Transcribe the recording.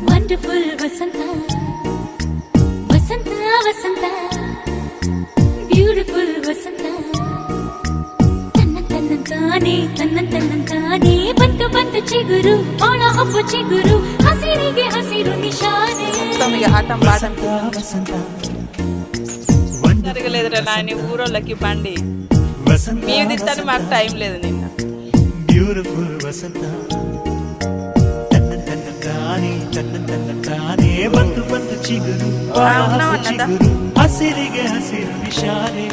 wonderful ವಸಂತ ವಸಂತ ವಸಂತ beautiful ವಸಂತ ತನ್ನಂತಾನೆ ಬಂತು ಬಂತು ಚಿಗುರು ಒಣ ಹಬ್ಬ ಚಿಗುರು ಹಸಿರಿಗೆ ಹಸಿರು ನಿಶಾನೆ తొమ్మిది ఆటం పాటం జరగలేదురా నాయన ఊరోళ్ళకి బండి మేము తింటాను మాకు టైం లేదు నిన్న బ్యూటిఫుల్ వసంత తన్నంతానే ಬಂತು ಬಂತು ಚಿಗುರು ಹಸಿರಿಗೆ ಹಸಿರು ನಿಶಾನೆ